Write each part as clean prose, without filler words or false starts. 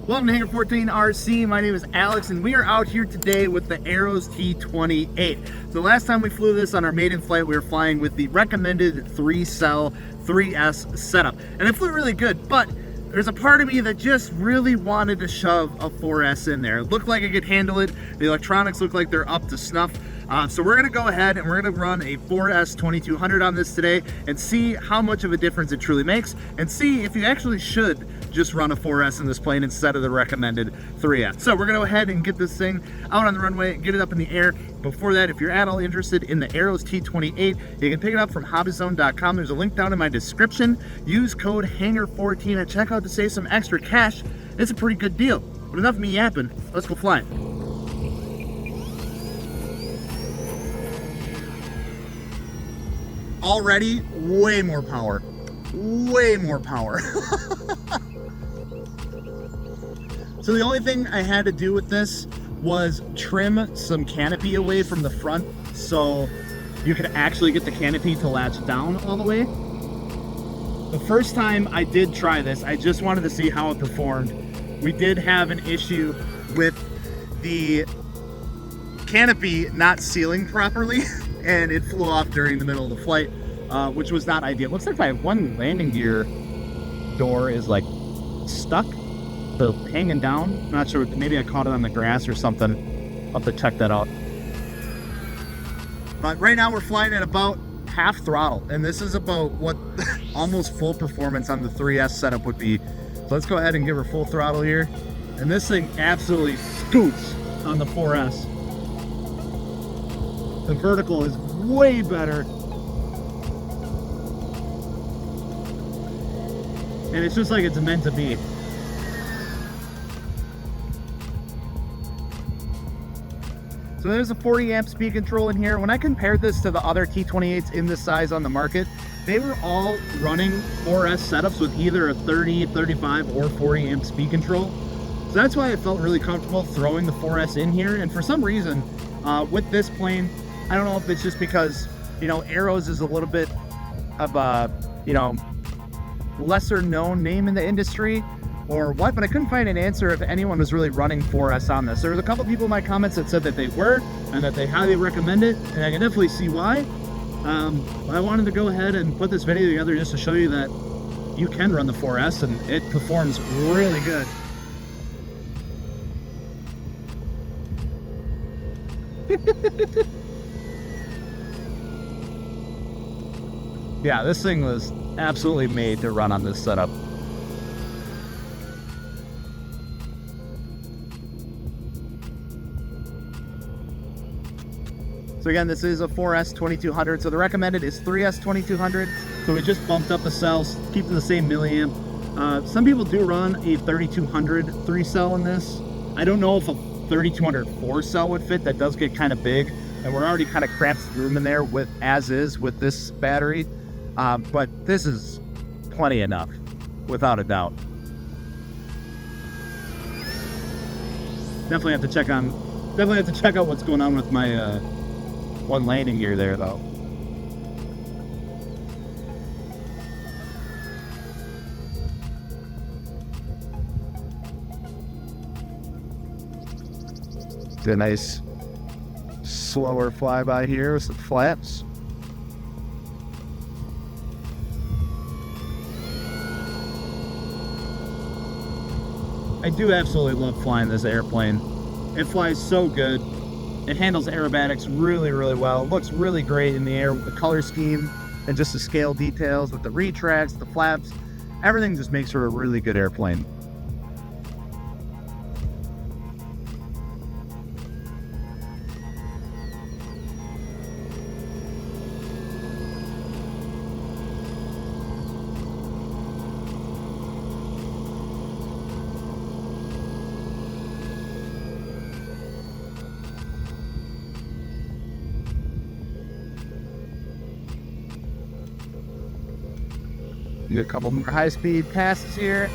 Welcome to Hangar 14 RC. My name is Alex, and we are out here today with the Arrows T-28. The last time we flew this on our maiden flight, we were flying with the recommended 3-cell 3S setup, and it flew really good, but there's a part of me that just really wanted to shove a 4S in there. It looked like it could handle it. The electronics look like they're up to snuff. So we're gonna go ahead and we're gonna run a 4S 2200 on this today and see how much of a difference it truly makes, and see if you actually should just run a 4S in this plane instead of the recommended 3S. So we're gonna go ahead and get this thing out on the runway, get it up in the air. Before that, if you're at all interested in the Arrows T-28, you can pick it up from hobbyzone.com. There's a link down in my description. Use code HANGAR14 at checkout to save some extra cash. It's a pretty good deal. But enough of me yapping, let's go flying. Already, way more power. Way more power. So the only thing I had to do with this was trim some canopy away from the front so you could actually get the canopy to latch down all the way. The first time I did try this, I just wanted to see how it performed. We did have an issue with the canopy not sealing properly and it flew off during the middle of the flight, which was not ideal. Looks like my one landing gear door is like stuck, so hanging down. I'm not sure, maybe I caught it on the grass or something. I'll have to check that out. But right now we're flying at about half throttle, and this is about what almost full performance on the 3S setup would be. So let's go ahead and give her full throttle here. And this thing absolutely scoots on the 4S. The vertical is way better. And it's just like it's meant to be. So there's a 40 amp speed control in here. When I compared this to the other T-28s in this size on the market, they were all running 4S setups with either a 30, 35, or 40 amp speed control. So that's why I felt really comfortable throwing the 4S in here. And for some reason, with this plane, I don't know if it's just because, you know, Arrows is a little bit of a, you know, lesser known name in the industry or what, but I couldn't find an answer if anyone was really running 4S on this. There was a couple people in my comments that said that they were and that they highly recommend it, and I can definitely see why. I wanted to go ahead and put this video together just to show you that you can run the 4S and it performs really good. Yeah, this thing was absolutely made to run on this setup. So again, this is a 4S 2200. So the recommended is 3S 2200. So we just bumped up the cells, keeping the same milliamp. Some people do run a 3200 3-cell in this. I don't know if a 3200 4-cell would fit. That does get kind of big, and we're already kind of cramped room in there with as is with this battery. But this is plenty enough, without a doubt. Definitely have to check out what's going on with my one landing gear there, though. It's a nice slower flyby here with some flaps. I do absolutely love flying this airplane. It flies so good. It handles aerobatics really, really well. It looks really great in the air with the color scheme and just the scale details with the retracts, the flaps. Everything just makes her a really good airplane. Do a couple more high-speed passes here,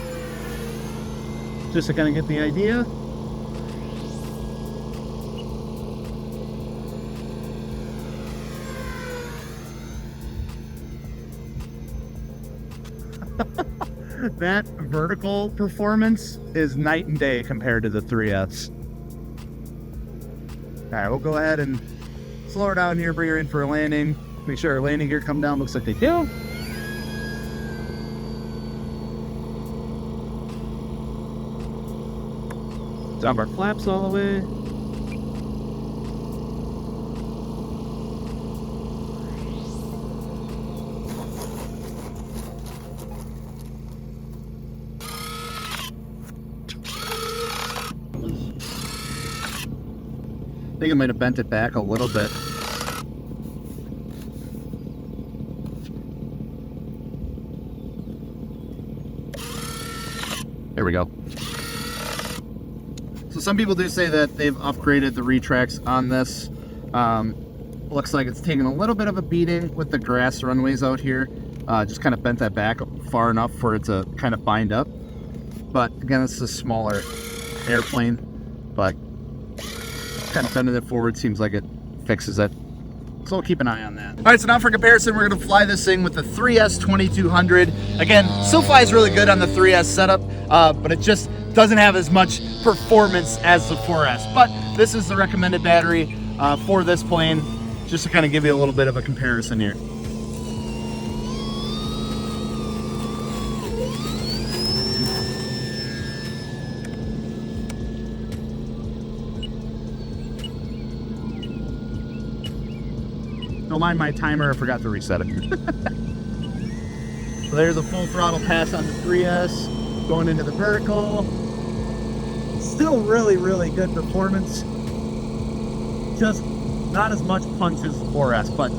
just to kind of get the idea. that vertical performance is night and day compared to the 3S. All right, we'll go ahead and slow her down here, bring her in for a landing. Make sure our landing gear come down, looks like they do. Drop our flaps all the way. I think I might have bent it back a little bit. There we go. So some people do say that they've upgraded the retracts on this. Looks like it's taken a little bit of a beating with the grass runways out here. Just kind of bent that back far enough for it to kind of bind up. But again, it's a smaller airplane, but kind of bending it forward seems like it fixes it. So we'll keep an eye on that. All right, so now for comparison, we're gonna fly this thing with the 3S 2200. Again, still flies really good on the 3S setup, but it just doesn't have as much performance as the 4S. But this is the recommended battery for this plane, just to kind of give you a little bit of a comparison here. Don't mind my timer, I forgot to reset it. So there's a full throttle pass on the 3S, going into the vertical. Still really, really good performance. Just not as much punch as the 4S, but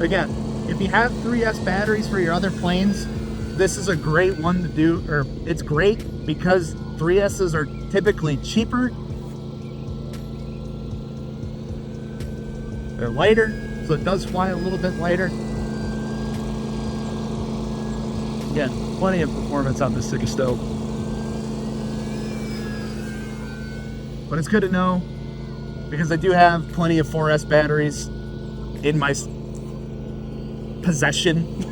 again, if you have 3S batteries for your other planes, this is a great one to do, or it's great because 3Ss are typically cheaper. They're lighter, so it does fly a little bit lighter. Yeah, plenty of performance on this sticky stove. But it's good to know because I do have plenty of 4S batteries in my possession.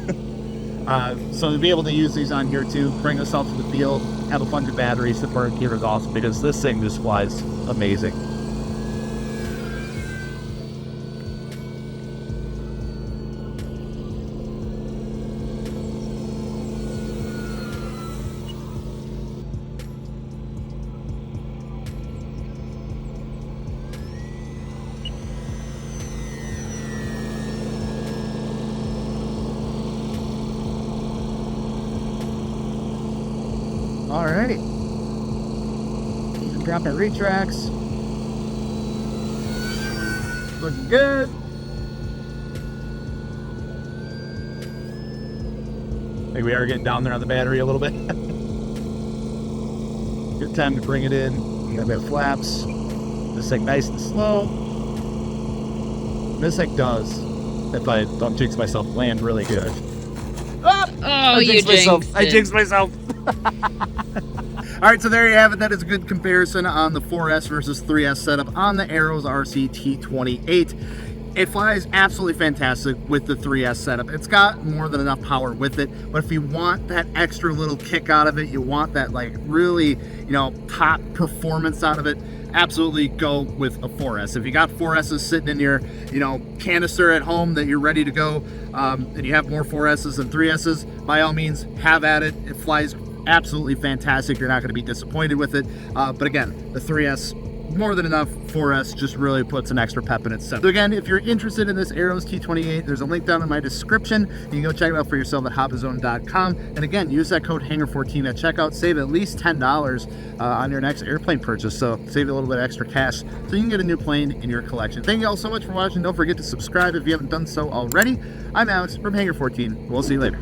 So to be able to use these on here too, bring us out to the field, have a bunch of batteries to burn here is awesome because this thing just flies amazing. Alrighty. Drop our retracts. Looking good. I think we are getting down there on the battery a little bit. Good time to bring it in. Got a bit of flaps. This thing nice and slow. This thing does, if I don't jinx myself, land really good. Oh, you jinxed it. I jinxed myself. All right, so there you have it. That is a good comparison on the 4S versus 3S setup on the Arrows RC T-28. It flies absolutely fantastic with the 3S setup. It's got more than enough power with it, but if you want that extra little kick out of it, you want that like really, top performance out of it, absolutely go with a 4S. If you got 4Ss sitting in your, canister at home that you're ready to go, and you have more 4Ss than 3Ss, by all means, have at it. It flies absolutely fantastic. You're not going to be disappointed with it. But again, the 3S, more than enough. 4S just really puts an extra pep in its step. So again, if you're interested in this Arrows T-28, there's a link down in my description. You can go check it out for yourself at hoppazone.com. And again, use that code HANGER14 at checkout. Save at least $10 on your next airplane purchase. So save a little bit of extra cash so you can get a new plane in your collection. Thank you all so much for watching. Don't forget to subscribe if you haven't done so already. I'm Alex from HANGER14. We'll see you later.